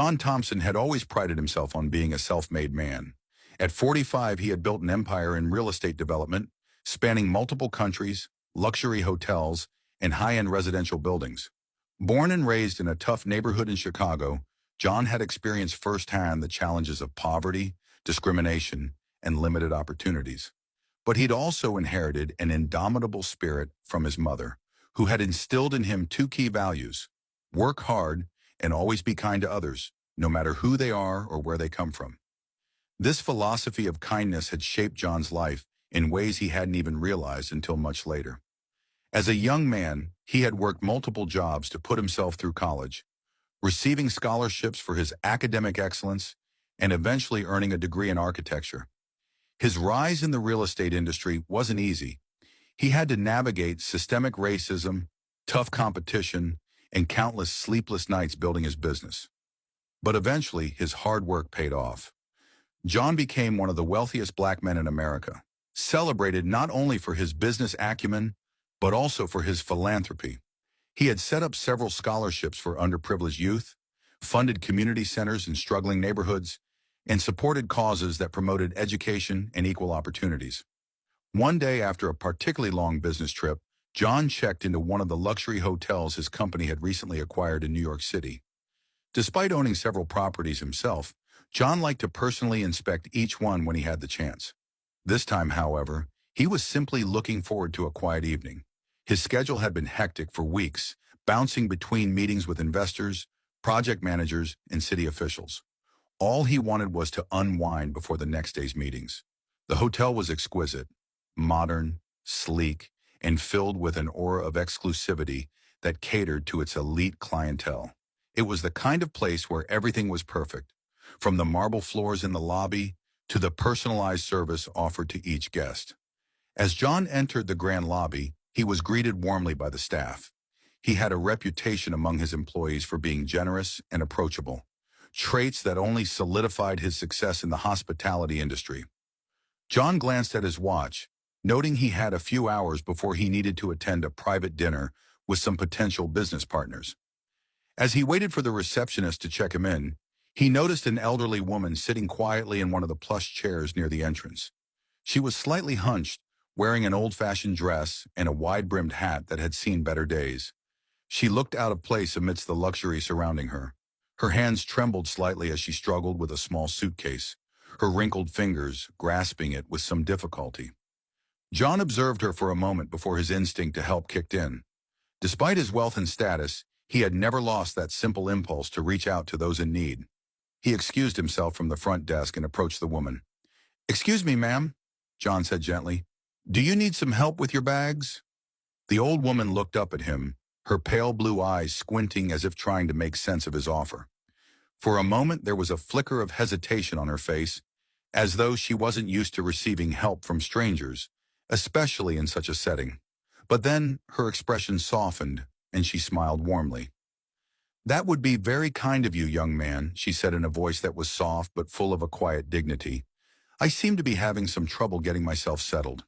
John Thompson had always prided himself on being a self-made man. At 45, he had built an empire in real estate development, spanning multiple countries, luxury hotels, and high-end residential buildings. Born and raised in a tough neighborhood in Chicago, John had experienced firsthand the challenges of poverty, discrimination, and limited opportunities. But he'd also inherited an indomitable spirit from his mother, who had instilled in him two key values: work hard and always be kind to others, no matter who they are or where they come from. This philosophy of kindness had shaped John's life in ways he hadn't even realized until much later. As a young man, he had worked multiple jobs to put himself through college, receiving scholarships for his academic excellence and eventually earning a degree in architecture. His rise in the real estate industry wasn't easy. He had to navigate systemic racism, tough competition, and countless sleepless nights building his business. But eventually, his hard work paid off. John became one of the wealthiest black men in America, celebrated not only for his business acumen, but also for his philanthropy. He had set up several scholarships for underprivileged youth, funded community centers in struggling neighborhoods, and supported causes that promoted education and equal opportunities. One day after a particularly long business trip, John checked into one of the luxury hotels his company had recently acquired in New York City. Despite owning several properties himself, John liked to personally inspect each one when he had the chance. This time, however, he was simply looking forward to a quiet evening. His schedule had been hectic for weeks, bouncing between meetings with investors, project managers, and city officials. All he wanted was to unwind before the next day's meetings. The hotel was exquisite, modern, sleek, and filled with an aura of exclusivity that catered to its elite clientele. It was the kind of place where everything was perfect, from the marble floors in the lobby to the personalized service offered to each guest. As John entered the grand lobby, he was greeted warmly by the staff. He had a reputation among his employees for being generous and approachable, traits that only solidified his success in the hospitality industry. John glanced at his watch, noting he had a few hours before he needed to attend a private dinner with some potential business partners. As he waited for the receptionist to check him in, he noticed an elderly woman sitting quietly in one of the plush chairs near the entrance. She was slightly hunched, wearing an old-fashioned dress and a wide-brimmed hat that had seen better days. She looked out of place amidst the luxury surrounding her. Her hands trembled slightly as she struggled with a small suitcase, her wrinkled fingers grasping it with some difficulty. John observed her for a moment before his instinct to help kicked in. Despite his wealth and status, he had never lost that simple impulse to reach out to those in need. He excused himself from the front desk and approached the woman. "Excuse me, ma'am," John said gently. "Do you need some help with your bags?" The old woman looked up at him, her pale blue eyes squinting as if trying to make sense of his offer. For a moment, there was a flicker of hesitation on her face, as though she wasn't used to receiving help from strangers, especially in such a setting. But then her expression softened, and she smiled warmly. "That would be very kind of you, young man," she said in a voice that was soft but full of a quiet dignity. "I seem to be having some trouble getting myself settled."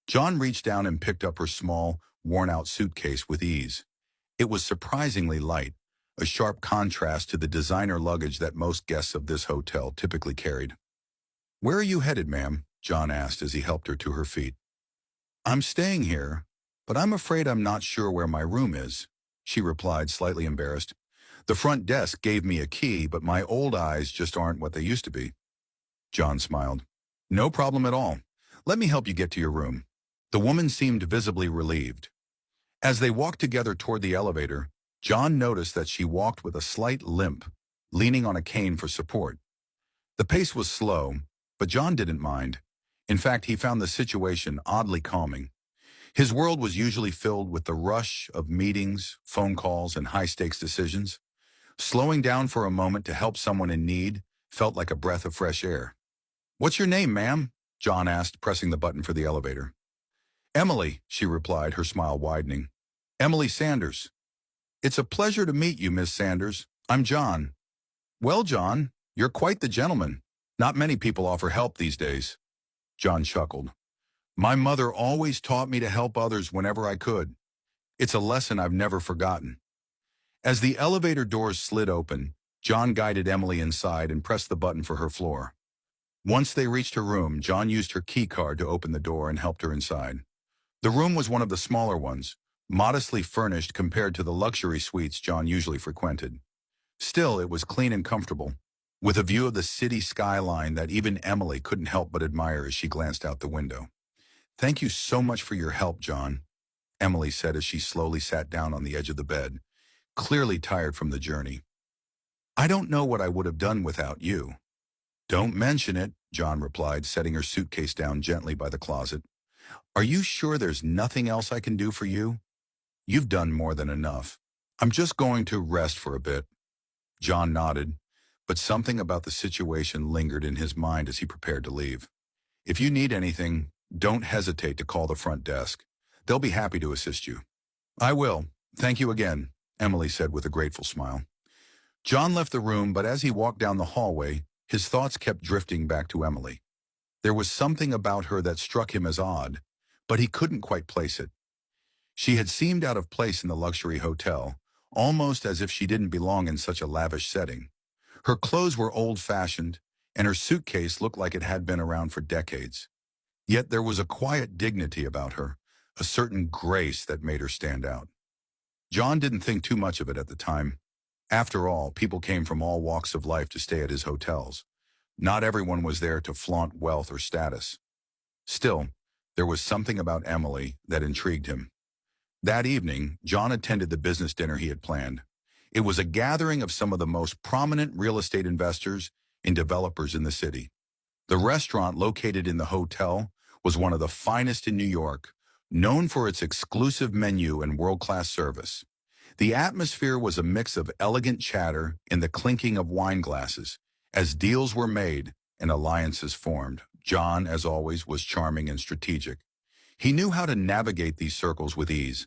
John reached down and picked up her small, worn-out suitcase with ease. It was surprisingly light, a sharp contrast to the designer luggage that most guests of this hotel typically carried. "Where are you headed, ma'am?" John asked as he helped her to her feet. "I'm staying here, but I'm afraid I'm not sure where my room is," she replied, slightly embarrassed. "The front desk gave me a key, but my old eyes just aren't what they used to be." John smiled. "No problem at all. Let me help you get to your room." The woman seemed visibly relieved. As they walked together toward the elevator, John noticed that she walked with a slight limp, leaning on a cane for support. The pace was slow, but John didn't mind. In fact, he found the situation oddly calming. His world was usually filled with the rush of meetings, phone calls, and high-stakes decisions. Slowing down for a moment to help someone in need felt like a breath of fresh air. "What's your name, ma'am?" John asked, pressing the button for the elevator. "Emily," she replied, her smile widening. "Emily Sanders." "It's a pleasure to meet you, Miss Sanders. I'm John." "Well, John, you're quite the gentleman. Not many people offer help these days." John chuckled. "My mother always taught me to help others whenever I could. It's a lesson I've never forgotten." As the elevator doors slid open, John guided Emily inside and pressed the button for her floor. Once they reached her room, John used her key card to open the door and helped her inside. The room was one of the smaller ones, modestly furnished compared to the luxury suites John usually frequented. Still, it was clean and comfortable, with a view of the city skyline that even Emily couldn't help but admire as she glanced out the window. "Thank you so much for your help, John," Emily said as she slowly sat down on the edge of the bed, clearly tired from the journey. "I don't know what I would have done without you." "Don't mention it," John replied, setting her suitcase down gently by the closet. "Are you sure there's nothing else I can do for you? You've done more than enough." "I'm just going to rest for a bit." John nodded, but something about the situation lingered in his mind as he prepared to leave. "If you need anything, don't hesitate to call the front desk. They'll be happy to assist you." "I will. Thank you again," Emily said with a grateful smile. John left the room, but as he walked down the hallway, his thoughts kept drifting back to Emily. There was something about her that struck him as odd, but he couldn't quite place it. She had seemed out of place in the luxury hotel, almost as if she didn't belong in such a lavish setting. Her clothes were old-fashioned, and her suitcase looked like it had been around for decades. Yet there was a quiet dignity about her, a certain grace that made her stand out. John didn't think too much of it at the time. After all, people came from all walks of life to stay at his hotels. Not everyone was there to flaunt wealth or status. Still, there was something about Emily that intrigued him. That evening, John attended the business dinner he had planned. It was a gathering of some of the most prominent real estate investors and developers in the city. The restaurant located in the hotel was one of the finest in New York, known for its exclusive menu and world-class service. The atmosphere was a mix of elegant chatter and the clinking of wine glasses. As deals were made and alliances formed, John, as always, was charming and strategic. He knew how to navigate these circles with ease,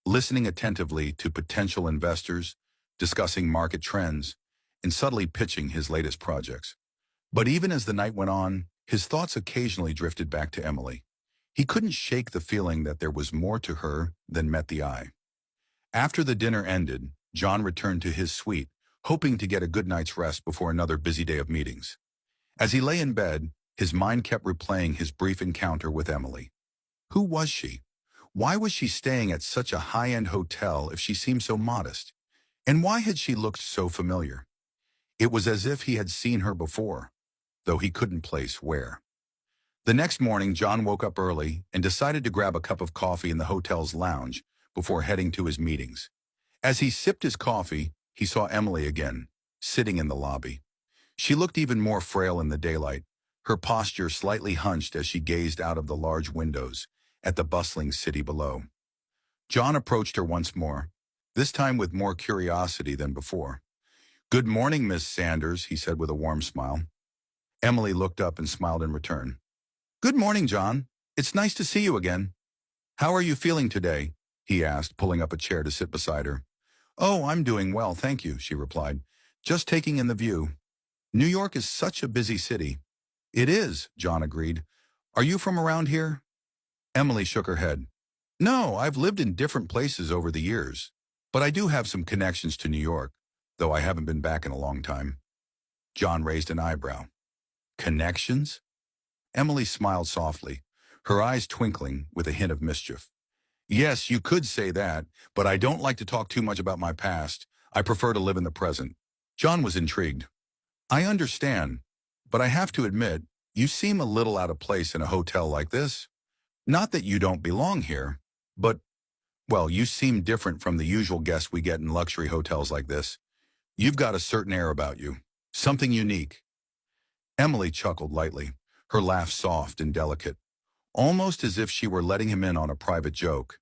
listening attentively to potential investors, discussing market trends, and subtly pitching his latest projects. But even as the night went on, his thoughts occasionally drifted back to Emily. He couldn't shake the feeling that there was more to her than met the eye. After the dinner ended, John returned to his suite, hoping to get a good night's rest before another busy day of meetings. As he lay in bed, his mind kept replaying his brief encounter with Emily. Who was she? Why was she staying at such a high-end hotel if she seemed so modest? And why had she looked so familiar? It was as if he had seen her before, though he couldn't place where. The next morning, John woke up early and decided to grab a cup of coffee in the hotel's lounge before heading to his meetings. As he sipped his coffee, he saw Emily again, sitting in the lobby. She looked even more frail in the daylight, her posture slightly hunched as she gazed out of the large windows at the bustling city below. John approached her once more, this time with more curiosity than before. "Good morning, Miss Sanders," he said with a warm smile. Emily looked up and smiled in return. "Good morning, John. It's nice to see you again." "How are you feeling today?" he asked, pulling up a chair to sit beside her. "Oh, I'm doing well, thank you," she replied. "Just taking in the view. New York is such a busy city." "It is," John agreed. "Are you from around here?" Emily shook her head. "No, I've lived in different places over the years, but I do have some connections to New York, though I haven't been back in a long time." John raised an eyebrow. "Connections?" Emily smiled softly, her eyes twinkling with a hint of mischief. "Yes, you could say that, but I don't like to talk too much about my past. I prefer to live in the present." John was intrigued. "I understand, but I have to admit, you seem a little out of place in a hotel like this. Not that you don't belong here, but, well, you seem different from the usual guests we get in luxury hotels like this. You've got a certain air about you, something unique." Emily chuckled lightly, her laugh soft and delicate, almost as if she were letting him in on a private joke.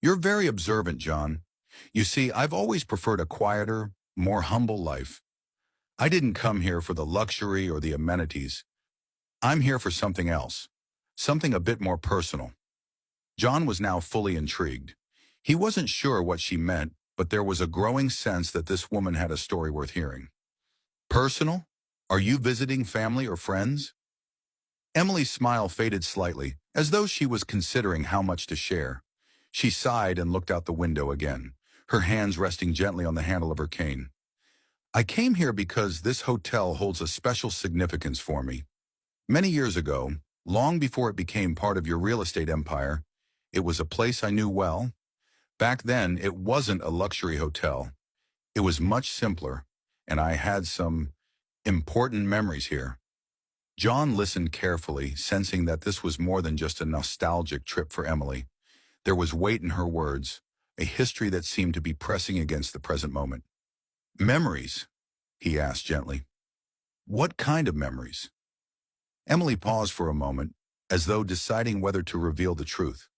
"You're very observant, John. You see, I've always preferred a quieter, more humble life. I didn't come here for the luxury or the amenities. I'm here for something else, something a bit more personal." John was now fully intrigued. He wasn't sure what she meant, but there was a growing sense that this woman had a story worth hearing. "Personal? Are you visiting family or friends?" Emily's smile faded slightly, as though she was considering how much to share. She sighed and looked out the window again, her hands resting gently on the handle of her cane. I came here because this hotel holds a special significance for me. Many years ago, long before it became part of your real estate empire, it was a place I knew well. Back then, it wasn't a luxury hotel. It was much simpler, and I had some important memories here. John listened carefully, sensing that this was more than just a nostalgic trip for Emily. There was weight in her words, a history that seemed to be pressing against the present moment. Memories, he asked gently. What kind of memories? Emily paused for a moment, as though deciding whether to reveal the truth.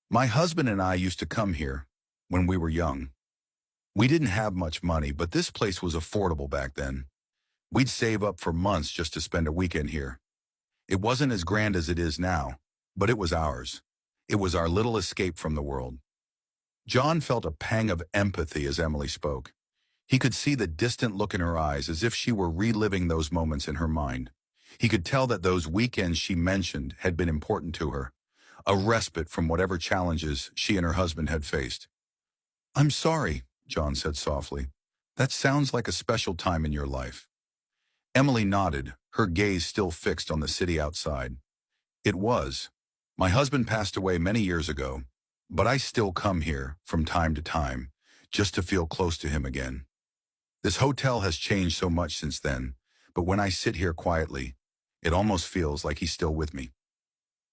My husband and I used to come here when we were young. We didn't have much money, but this place was affordable back then. We'd save up for months just to spend a weekend here. It wasn't as grand as it is now, but it was ours. It was our little escape from the world. John felt a pang of empathy as Emily spoke. He could see the distant look in her eyes as if she were reliving those moments in her mind. He could tell that those weekends she mentioned had been important to her, a respite from whatever challenges she and her husband had faced. I'm sorry, John said softly. That sounds like a special time in your life. Emily nodded, her gaze still fixed on the city outside. It was. My husband passed away many years ago, but I still come here from time to time, just to feel close to him again. This hotel has changed so much since then, but when I sit here quietly, it almost feels like he's still with me.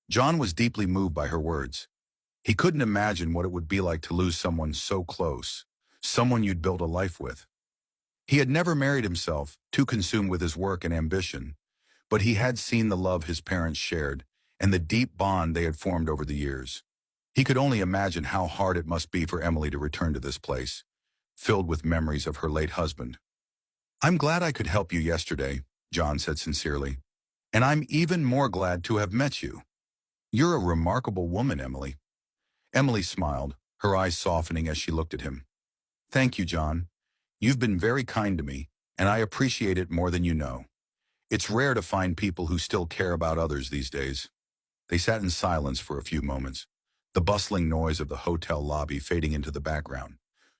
John was deeply moved by her words. He couldn't imagine what it would be like to lose someone so close, someone you'd built a life with. He had never married himself, too consumed with his work and ambition, but he had seen the love his parents shared and the deep bond they had formed over the years. He could only imagine how hard it must be for Emily to return to this place, filled with memories of her late husband. I'm glad I could help you yesterday, John said sincerely, and I'm even more glad to have met you. You're a remarkable woman, Emily. Emily smiled, her eyes softening as she looked at him. Thank you, John. You've been very kind to me, and I appreciate it more than you know. It's rare to find people who still care about others these days. They sat in silence for a few moments, the bustling noise of the hotel lobby fading into the background.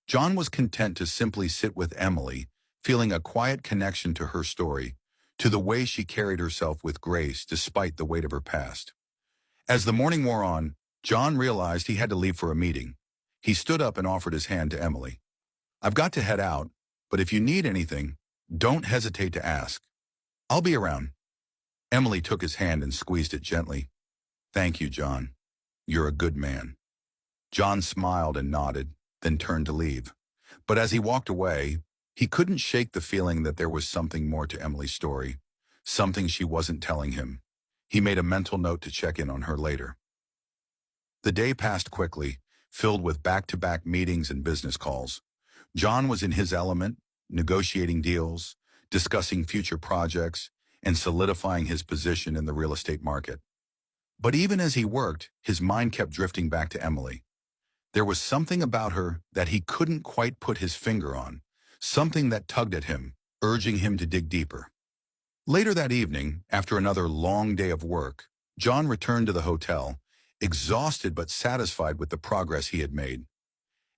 John was content to simply sit with Emily, feeling a quiet connection to her story, to the way she carried herself with grace despite the weight of her past. As the morning wore on, John realized he had to leave for a meeting. He stood up and offered his hand to Emily. I've got to head out, but if you need anything, don't hesitate to ask. I'll be around. Emily took his hand and squeezed it gently. Thank you, John. You're a good man. John smiled and nodded, then turned to leave. But as he walked away, he couldn't shake the feeling that there was something more to Emily's story, something she wasn't telling him. He made a mental note to check in on her later. The day passed quickly, filled with back-to-back meetings and business calls. John was in his element, negotiating deals, discussing future projects, and solidifying his position in the real estate market. But even as he worked, his mind kept drifting back to Emily. There was something about her that he couldn't quite put his finger on, something that tugged at him, urging him to dig deeper. Later that evening, after another long day of work, John returned to the hotel, exhausted but satisfied with the progress he had made.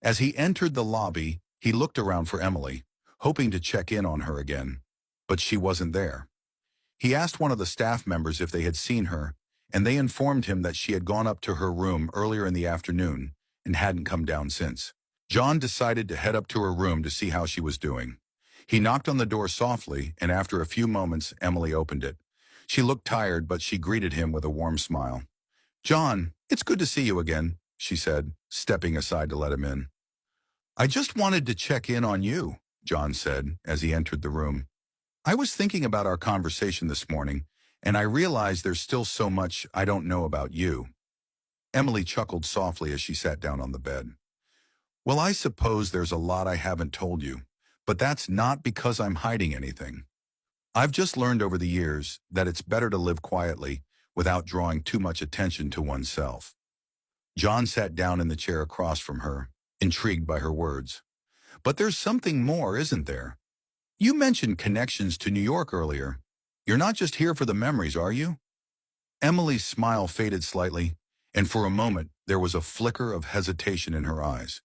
As he entered the lobby, he looked around for Emily, hoping to check in on her again, but she wasn't there. He asked one of the staff members if they had seen her, and they informed him that she had gone up to her room earlier in the afternoon and hadn't come down since. John decided to head up to her room to see how she was doing. He knocked on the door softly, and after a few moments, Emily opened it. She looked tired, but she greeted him with a warm smile. John, it's good to see you again, she said, stepping aside to let him in. I just wanted to check in on you, John said as he entered the room. I was thinking about our conversation this morning, and I realized there's still so much I don't know about you. Emily chuckled softly as she sat down on the bed. Well, I suppose there's a lot I haven't told you, but that's not because I'm hiding anything. I've just learned over the years that it's better to live quietly without drawing too much attention to oneself. John sat down in the chair across from her, intrigued by her words. But there's something more, isn't there? You mentioned connections to New York earlier. You're not just here for the memories, are you? Emily's smile faded slightly, and for a moment there was a flicker of hesitation in her eyes.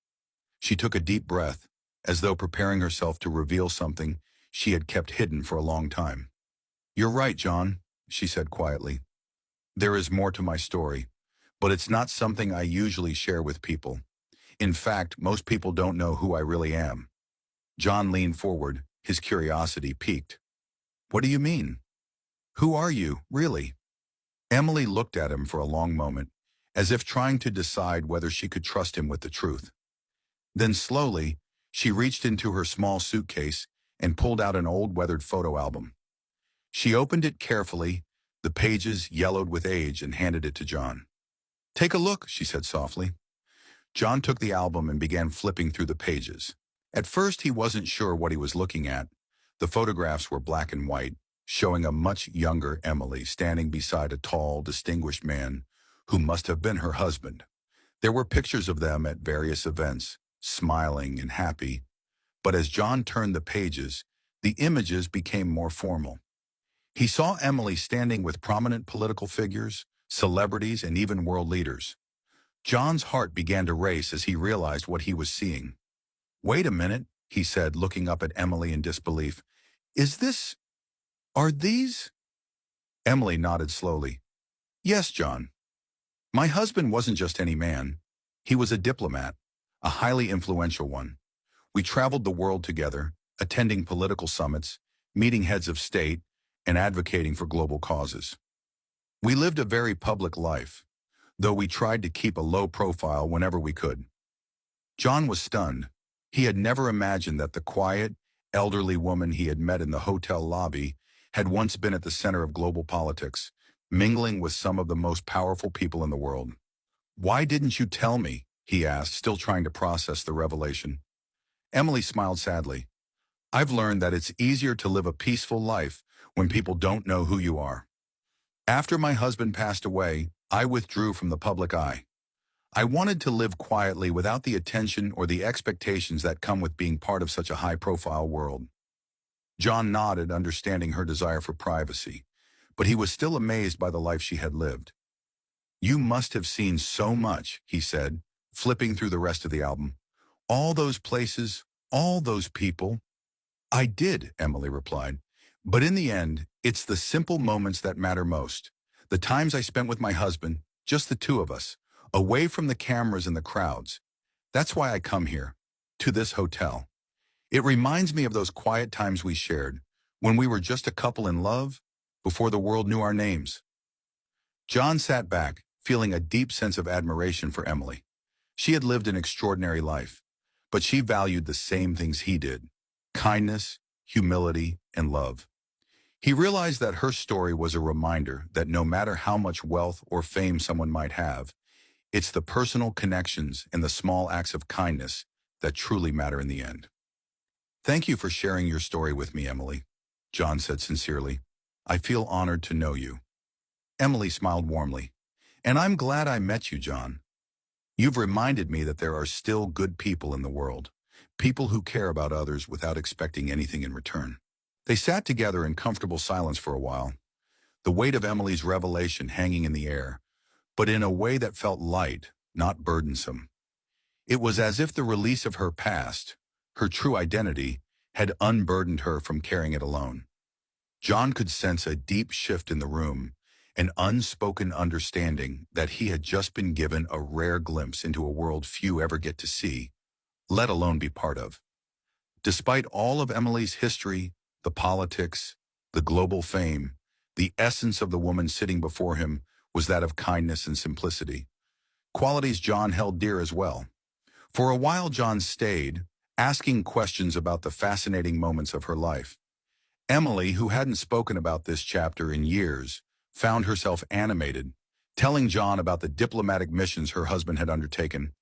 She took a deep breath, as though preparing herself to reveal something she had kept hidden for a long time. "You're right, John," she said quietly. "There is more to my story, but it's not something I usually share with people. In fact, most people don't know who I really am." John leaned forward, his curiosity piqued. "What do you mean? Who are you, really?" Emily looked at him for a long moment, as if trying to decide whether she could trust him with the truth. Then slowly, she reached into her small suitcase and pulled out an old weathered photo album. She opened it carefully, the pages yellowed with age, and handed it to John. "Take a look," she said softly. John took the album and began flipping through the pages. At first, he wasn't sure what he was looking at. The photographs were black and white, showing a much younger Emily standing beside a tall, distinguished man who must have been her husband. There were pictures of them at various events, smiling and happy. But as John turned the pages, the images became more formal. He saw Emily standing with prominent political figures, celebrities, and even world leaders. John's heart began to race as he realized what he was seeing. "Wait a minute," he said, looking up at Emily in disbelief. Are these?" Emily nodded slowly. "Yes, John. My husband wasn't just any man. He was a diplomat, a highly influential one. We traveled the world together, attending political summits, meeting heads of state, and advocating for global causes. We lived a very public life, though we tried to keep a low profile whenever we could." John was stunned. He had never imagined that the quiet, elderly woman he had met in the hotel lobby had once been at the center of global politics, mingling with some of the most powerful people in the world. "Why didn't you tell me?" he asked, still trying to process the revelation. Emily smiled sadly. "I've learned that it's easier to live a peaceful life when people don't know who you are. After my husband passed away, I withdrew from the public eye. I wanted to live quietly without the attention or the expectations that come with being part of such a high-profile world." John nodded, understanding her desire for privacy, but he was still amazed by the life she had lived. "You must have seen so much," he said, flipping through the rest of the album. "All those places, all those people." "I did," Emily replied. "But in the end, it's the simple moments that matter most. The times I spent with my husband, just the two of us, away from the cameras and the crowds. That's why I come here, to this hotel. It reminds me of those quiet times we shared, when we were just a couple in love, before the world knew our names." John sat back, feeling a deep sense of admiration for Emily. She had lived an extraordinary life, but she valued the same things he did: kindness, humility, and love. He realized that her story was a reminder that no matter how much wealth or fame someone might have, it's the personal connections and the small acts of kindness that truly matter in the end. "Thank you for sharing your story with me, Emily," John said sincerely. "I feel honored to know you." Emily smiled warmly. "And I'm glad I met you, John. You've reminded me that there are still good people in the world, people who care about others without expecting anything in return." They sat together in comfortable silence for a while, the weight of Emily's revelation hanging in the air, but in a way that felt light, not burdensome. It was as if the release of her past, her true identity, had unburdened her from carrying it alone. John could sense a deep shift in the room, an unspoken understanding that he had just been given a rare glimpse into a world few ever get to see, let alone be part of. Despite all of Emily's history, the politics, the global fame, the essence of the woman sitting before him was that of kindness and simplicity, qualities John held dear as well. For a while John stayed, asking questions about the fascinating moments of her life. Emily, who hadn't spoken about this chapter in years, found herself animated, telling John about the diplomatic missions her husband had undertaken,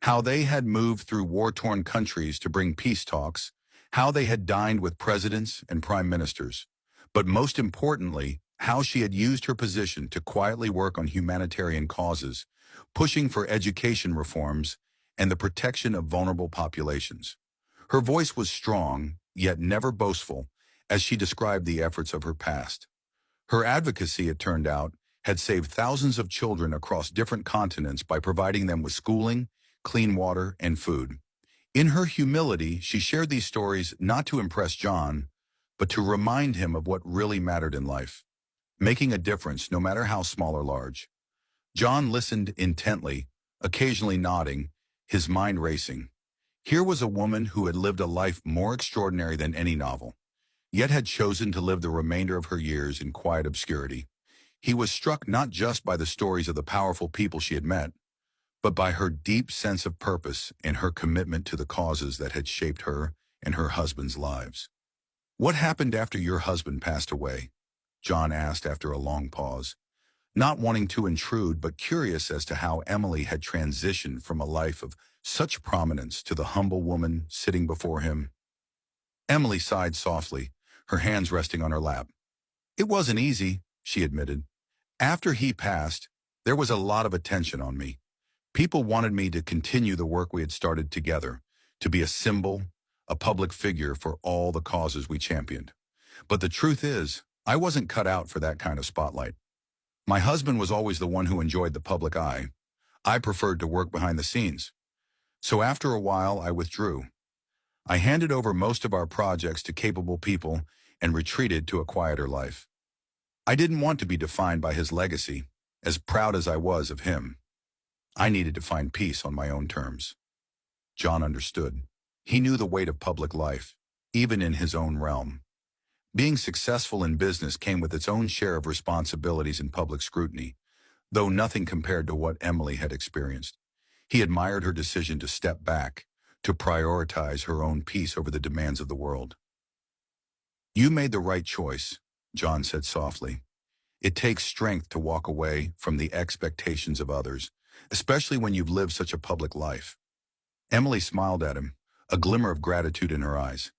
how they had moved through war-torn countries to bring peace talks, how they had dined with presidents and prime ministers, but most importantly, how she had used her position to quietly work on humanitarian causes, pushing for education reforms and the protection of vulnerable populations. Her voice was strong, yet never boastful, as she described the efforts of her past. Her advocacy, it turned out, had saved thousands of children across different continents by providing them with schooling, clean water, and food. In her humility, she shared these stories not to impress John, but to remind him of what really mattered in life, making a difference no matter how small or large. John listened intently, occasionally nodding, his mind racing. Here was a woman who had lived a life more extraordinary than any novel, yet had chosen to live the remainder of her years in quiet obscurity. He was struck not just by the stories of the powerful people she had met, but by her deep sense of purpose and her commitment to the causes that had shaped her and her husband's lives. "What happened after your husband passed away?" John asked after a long pause, not wanting to intrude but curious as to how Emily had transitioned from a life of such prominence to the humble woman sitting before him. Emily sighed softly, her hands resting on her lap. "It wasn't easy," she admitted. "After he passed, there was a lot of attention on me. People wanted me to continue the work we had started together, to be a symbol, a public figure for all the causes we championed. But the truth is, I wasn't cut out for that kind of spotlight. My husband was always the one who enjoyed the public eye. I preferred to work behind the scenes. So after a while, I withdrew. I handed over most of our projects to capable people and retreated to a quieter life. I didn't want to be defined by his legacy, as proud as I was of him. I needed to find peace on my own terms." John understood. He knew the weight of public life, even in his own realm. Being successful in business came with its own share of responsibilities and public scrutiny, though nothing compared to what Emily had experienced. He admired her decision to step back, to prioritize her own peace over the demands of the world. "You made the right choice," John said softly. "It takes strength to walk away from the expectations of others, especially when you've lived such a public life." Emily smiled at him, a glimmer of gratitude in her eyes.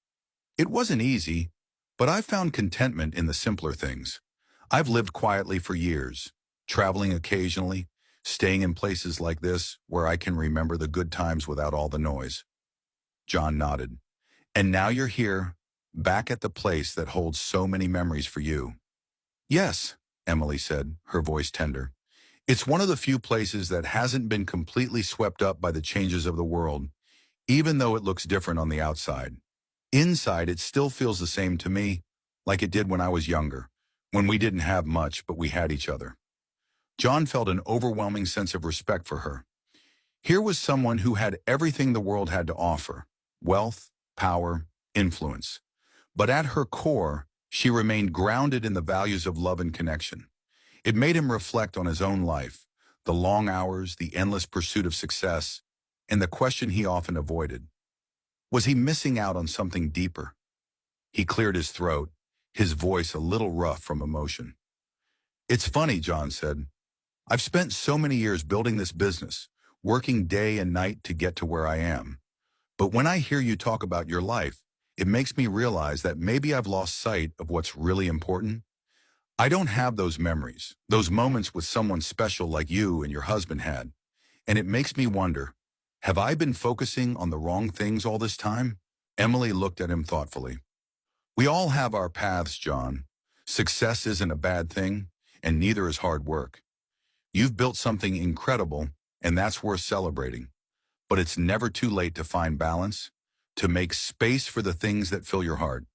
"It wasn't easy, but I found contentment in the simpler things. I've lived quietly for years, traveling occasionally, staying in places like this where I can remember the good times without all the noise." John nodded. "And now you're here, back at the place that holds so many memories for you." "Yes," Emily said, her voice tender. "It's one of the few places that hasn't been completely swept up by the changes of the world, even though it looks different on the outside. Inside, it still feels the same to me, like it did when I was younger, when we didn't have much, but we had each other." John felt an overwhelming sense of respect for her. Here was someone who had everything the world had to offer: wealth, power, influence. But at her core, she remained grounded in the values of love and connection. It made him reflect on his own life, the long hours, the endless pursuit of success, and the question he often avoided. Was he missing out on something deeper? He cleared his throat, his voice a little rough from emotion. "It's funny," John said. "I've spent so many years building this business, working day and night to get to where I am. But when I hear you talk about your life, it makes me realize that maybe I've lost sight of what's really important. I don't have those memories, those moments with someone special like you and your husband had. And it makes me wonder, have I been focusing on the wrong things all this time?" Emily looked at him thoughtfully. "We all have our paths, John. Success isn't a bad thing, and neither is hard work. You've built something incredible, and that's worth celebrating. But it's never too late to find balance, to make space for the things that fill your heart.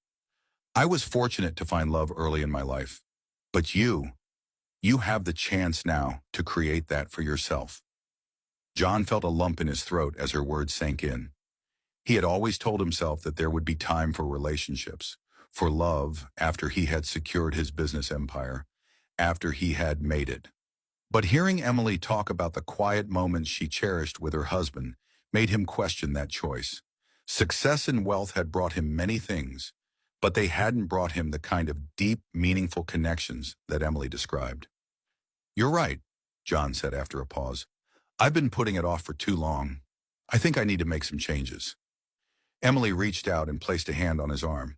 I was fortunate to find love early in my life. But you have the chance now to create that for yourself." John felt a lump in his throat as her words sank in. He had always told himself that there would be time for relationships, for love after he had secured his business empire, after he had made it. But hearing Emily talk about the quiet moments she cherished with her husband made him question that choice. Success and wealth had brought him many things, but they hadn't brought him the kind of deep, meaningful connections that Emily described. "You're right," John said after a pause. "I've been putting it off for too long. I think I need to make some changes." Emily reached out and placed a hand on his arm.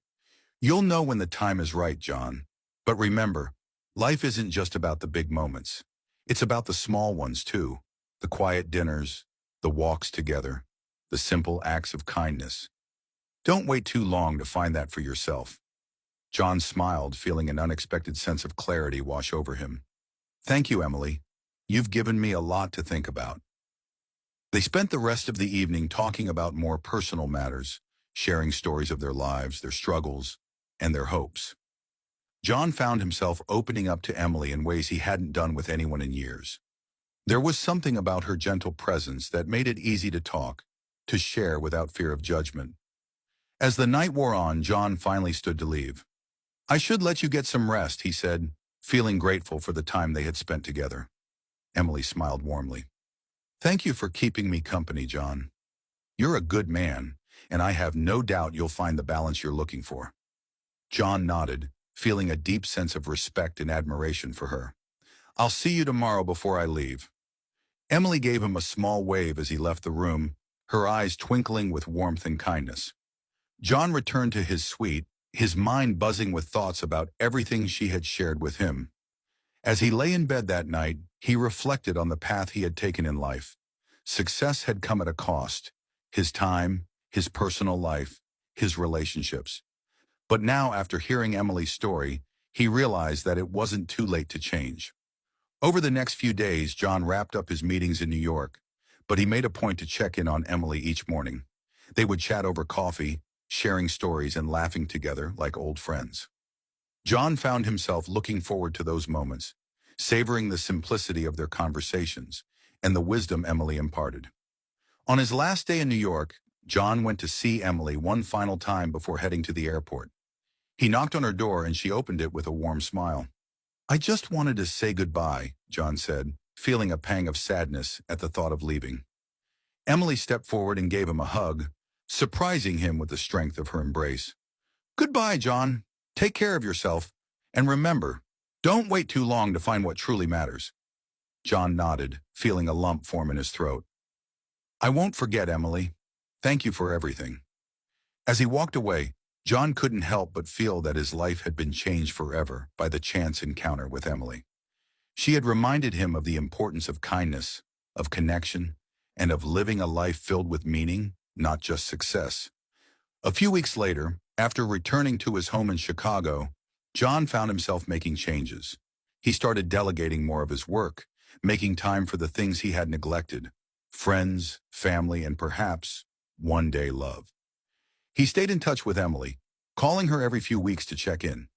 "You'll know when the time is right, John. But remember, life isn't just about the big moments. It's about the small ones, too. The quiet dinners, the walks together, the simple acts of kindness. Don't wait too long to find that for yourself." John smiled, feeling an unexpected sense of clarity wash over him. "Thank you, Emily. You've given me a lot to think about." They spent the rest of the evening talking about more personal matters, sharing stories of their lives, their struggles, and their hopes. John found himself opening up to Emily in ways he hadn't done with anyone in years. There was something about her gentle presence that made it easy to talk, to share without fear of judgment. As the night wore on, John finally stood to leave. "I should let you get some rest," he said, feeling grateful for the time they had spent together. Emily smiled warmly. "Thank you for keeping me company, John. You're a good man, and I have no doubt you'll find the balance you're looking for." John nodded, feeling a deep sense of respect and admiration for her. "I'll see you tomorrow before I leave." Emily gave him a small wave as he left the room, her eyes twinkling with warmth and kindness. John returned to his suite, his mind buzzing with thoughts about everything she had shared with him. As he lay in bed that night, he reflected on the path he had taken in life. Success had come at a cost: his time, his personal life, his relationships. But now, after hearing Emily's story, he realized that it wasn't too late to change. Over the next few days, John wrapped up his meetings in New York, but he made a point to check in on Emily each morning. They would chat over coffee, sharing stories and laughing together like old friends. John found himself looking forward to those moments, savoring the simplicity of their conversations and the wisdom Emily imparted. On his last day in New York, John went to see Emily one final time before heading to the airport. He knocked on her door and she opened it with a warm smile. "I just wanted to say goodbye," John said, feeling a pang of sadness at the thought of leaving. Emily stepped forward and gave him a hug, surprising him with the strength of her embrace. "Goodbye, John. Take care of yourself. And remember, don't wait too long to find what truly matters." John nodded, feeling a lump form in his throat. "I won't forget, Emily. Thank you for everything." As he walked away, John couldn't help but feel that his life had been changed forever by the chance encounter with Emily. She had reminded him of the importance of kindness, of connection, and of living a life filled with meaning, not just success. A few weeks later, after returning to his home in Chicago, John found himself making changes. He started delegating more of his work, making time for the things he had neglected: friends, family, and perhaps, one day, love. He stayed in touch with Emily, calling her every few weeks to check in.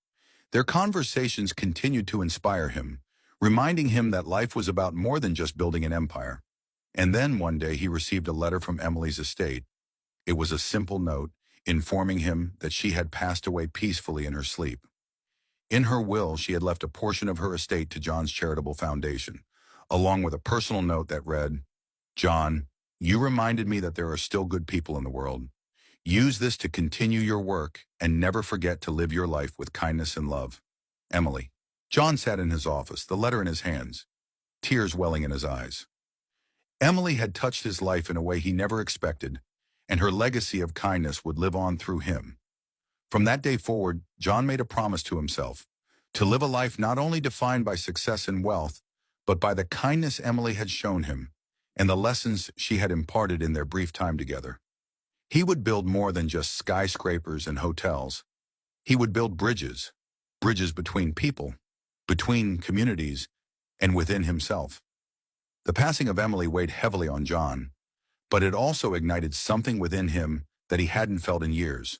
Their conversations continued to inspire him, reminding him that life was about more than just building an empire. And then one day he received a letter from Emily's estate. It was a simple note informing him that she had passed away peacefully in her sleep. In her will, she had left a portion of her estate to John's charitable foundation, along with a personal note that read, "John, you reminded me that there are still good people in the world. Use this to continue your work and never forget to live your life with kindness and love. Emily." John sat in his office, the letter in his hands, tears welling in his eyes. Emily had touched his life in a way he never expected, and her legacy of kindness would live on through him. From that day forward, John made a promise to himself to live a life not only defined by success and wealth, but by the kindness Emily had shown him and the lessons she had imparted in their brief time together. He would build more than just skyscrapers and hotels. He would build bridges, bridges between people, between communities, and within himself. The passing of Emily weighed heavily on John, but it also ignited something within him that he hadn't felt in years: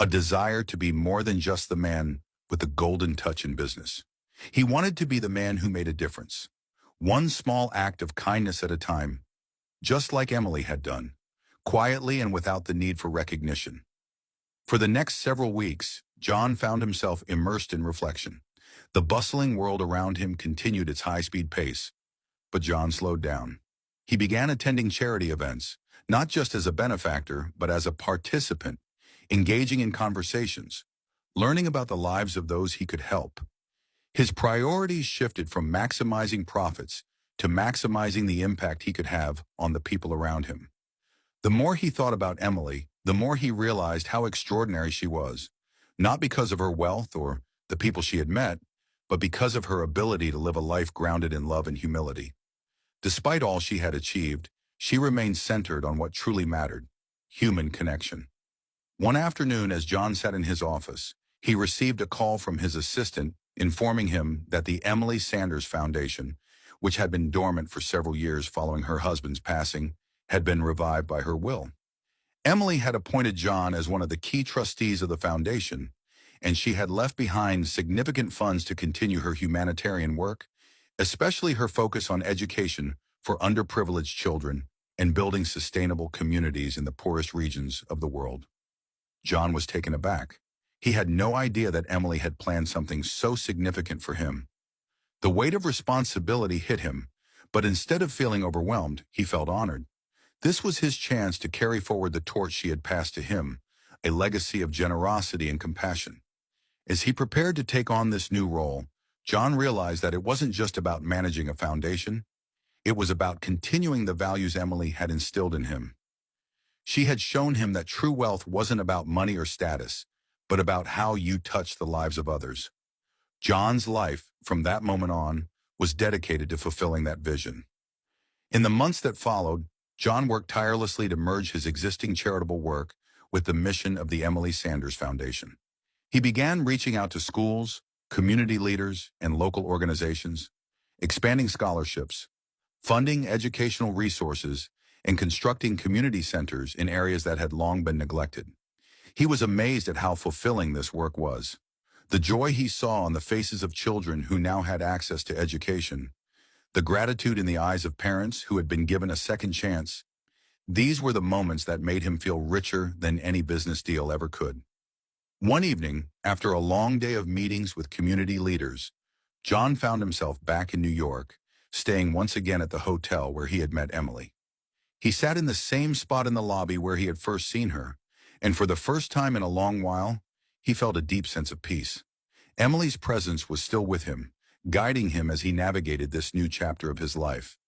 a desire to be more than just the man with the golden touch in business. He wanted to be the man who made a difference, one small act of kindness at a time, just like Emily had done, quietly and without the need for recognition. For the next several weeks, John found himself immersed in reflection. The bustling world around him continued its high-speed pace, but John slowed down. He began attending charity events, not just as a benefactor, but as a participant, engaging in conversations, learning about the lives of those he could help. His priorities shifted from maximizing profits to maximizing the impact he could have on the people around him. The more he thought about Emily, the more he realized how extraordinary she was, not because of her wealth or the people she had met, but because of her ability to live a life grounded in love and humility. Despite all she had achieved, she remained centered on what truly mattered: human connection. One afternoon, as John sat in his office, he received a call from his assistant informing him that the Emily Sanders Foundation, which had been dormant for several years following her husband's passing, had been revived by her will. Emily had appointed John as one of the key trustees of the foundation, and she had left behind significant funds to continue her humanitarian work, especially her focus on education for underprivileged children and building sustainable communities in the poorest regions of the world. John was taken aback. He had no idea that Emily had planned something so significant for him. The weight of responsibility hit him, but instead of feeling overwhelmed, he felt honored. This was his chance to carry forward the torch she had passed to him, a legacy of generosity and compassion. As he prepared to take on this new role, John realized that it wasn't just about managing a foundation. It was about continuing the values Emily had instilled in him. She had shown him that true wealth wasn't about money or status, but about how you touch the lives of others. John's life, from that moment on, was dedicated to fulfilling that vision. In the months that followed, John worked tirelessly to merge his existing charitable work with the mission of the Emily Sanders Foundation. He began reaching out to schools, community leaders, and local organizations, expanding scholarships, funding educational resources, and constructing community centers in areas that had long been neglected. He was amazed at how fulfilling this work was. The joy he saw on the faces of children who now had access to education, the gratitude in the eyes of parents who had been given a second chance, these were the moments that made him feel richer than any business deal ever could. One evening, after a long day of meetings with community leaders, John found himself back in New York, staying once again at the hotel where he had met Emily. He sat in the same spot in the lobby where he had first seen her, and for the first time in a long while, he felt a deep sense of peace. Emily's presence was still with him, guiding him as he navigated this new chapter of his life.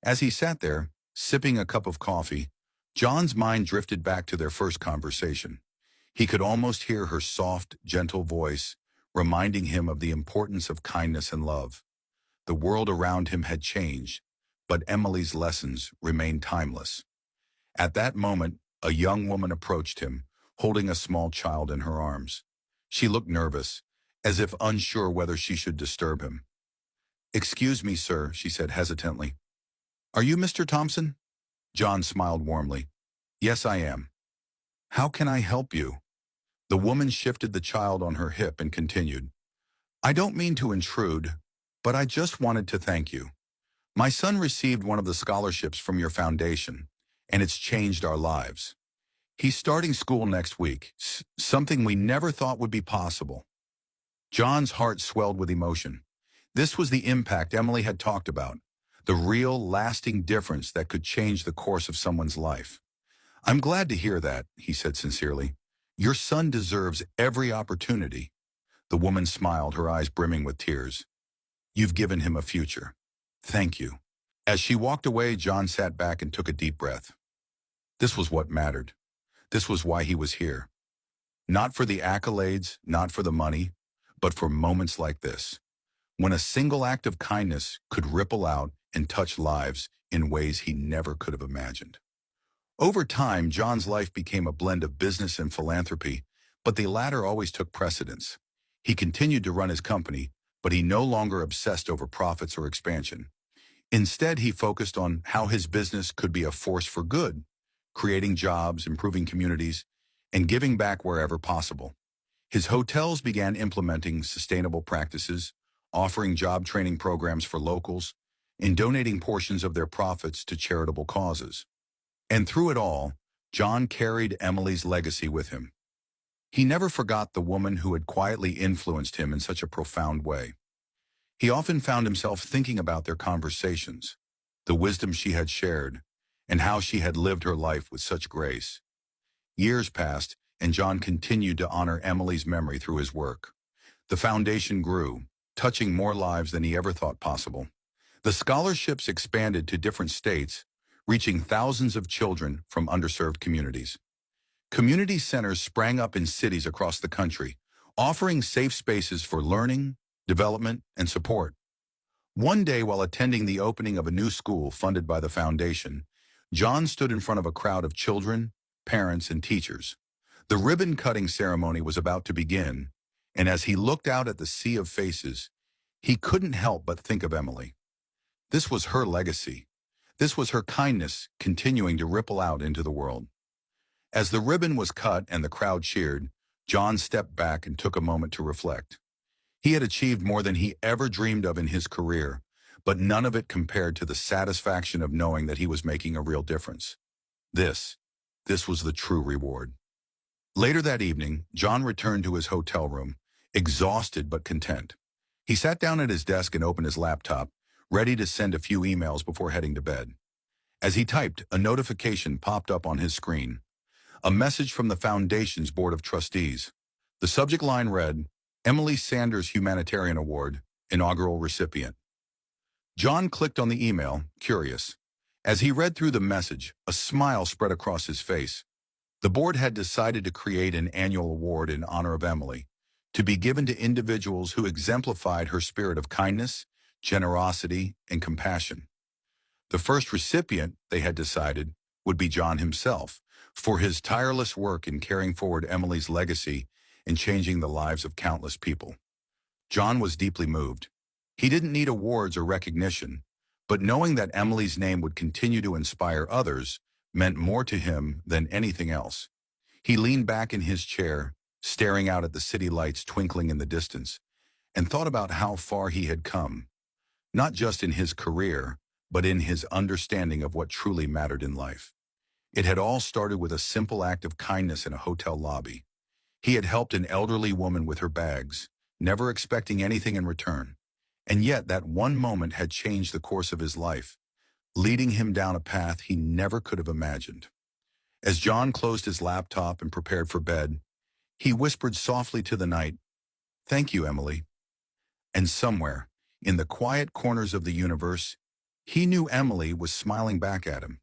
As he sat there, sipping a cup of coffee, John's mind drifted back to their first conversation. He could almost hear her soft, gentle voice, reminding him of the importance of kindness and love. The world around him had changed, but Emily's lessons remained timeless. At that moment, a young woman approached him, holding a small child in her arms. She looked nervous, as if unsure whether she should disturb him. "Excuse me, sir," she said hesitantly. "Are you Mr. Thompson?" John smiled warmly. "Yes, I am. How can I help you?" The woman shifted the child on her hip and continued. "I don't mean to intrude, but I just wanted to thank you. My son received one of the scholarships from your foundation, and it's changed our lives. He's starting school next week, something we never thought would be possible." John's heart swelled with emotion. This was the impact Emily had talked about, the real, lasting difference that could change the course of someone's life. "I'm glad to hear that," he said sincerely. "Your son deserves every opportunity." The woman smiled, her eyes brimming with tears. "You've given him a future. Thank you." As she walked away, John sat back and took a deep breath. This was what mattered. This was why he was here. Not for the accolades, not for the money, but for moments like this, when a single act of kindness could ripple out and touch lives in ways he never could have imagined. Over time, John's life became a blend of business and philanthropy, but the latter always took precedence. He continued to run his company, but he no longer obsessed over profits or expansion. Instead, he focused on how his business could be a force for good, creating jobs, improving communities, and giving back wherever possible. His hotels began implementing sustainable practices, offering job training programs for locals, and donating portions of their profits to charitable causes. And through it all, John carried Emily's legacy with him. He never forgot the woman who had quietly influenced him in such a profound way. He often found himself thinking about their conversations, the wisdom she had shared, and how she had lived her life with such grace. Years passed, and John continued to honor Emily's memory through his work. The foundation grew, touching more lives than he ever thought possible. The scholarships expanded to different states, reaching thousands of children from underserved communities. Community centers sprang up in cities across the country, offering safe spaces for learning, development, and support. One day, while attending the opening of a new school funded by the foundation, John stood in front of a crowd of children, parents, and teachers. The ribbon-cutting ceremony was about to begin, and as he looked out at the sea of faces, he couldn't help but think of Emily. This was her legacy. This was her kindness continuing to ripple out into the world. As the ribbon was cut and the crowd cheered, John stepped back and took a moment to reflect. He had achieved more than he ever dreamed of in his career, but none of it compared to the satisfaction of knowing that he was making a real difference. This, this was the true reward. Later that evening, John returned to his hotel room, exhausted but content. He sat down at his desk and opened his laptop, ready to send a few emails before heading to bed. As he typed, a notification popped up on his screen. A message from the Foundation's Board of Trustees. The subject line read, Emily Sanders Humanitarian Award, inaugural recipient. John clicked on the email, curious. As he read through the message, a smile spread across his face. The board had decided to create an annual award in honor of Emily, to be given to individuals who exemplified her spirit of kindness, generosity, and compassion. The first recipient, they had decided, would be John himself, for his tireless work in carrying forward Emily's legacy and changing the lives of countless people. John was deeply moved. He didn't need awards or recognition, but knowing that Emily's name would continue to inspire others meant more to him than anything else. He leaned back in his chair, staring out at the city lights twinkling in the distance, and thought about how far he had come, not just in his career, but in his understanding of what truly mattered in life. It had all started with a simple act of kindness in a hotel lobby. He had helped an elderly woman with her bags, never expecting anything in return. And yet that one moment had changed the course of his life, leading him down a path he never could have imagined. As John closed his laptop and prepared for bed, he whispered softly to the night, "Thank you, Emily." And somewhere, in the quiet corners of the universe, he knew Emily was smiling back at him.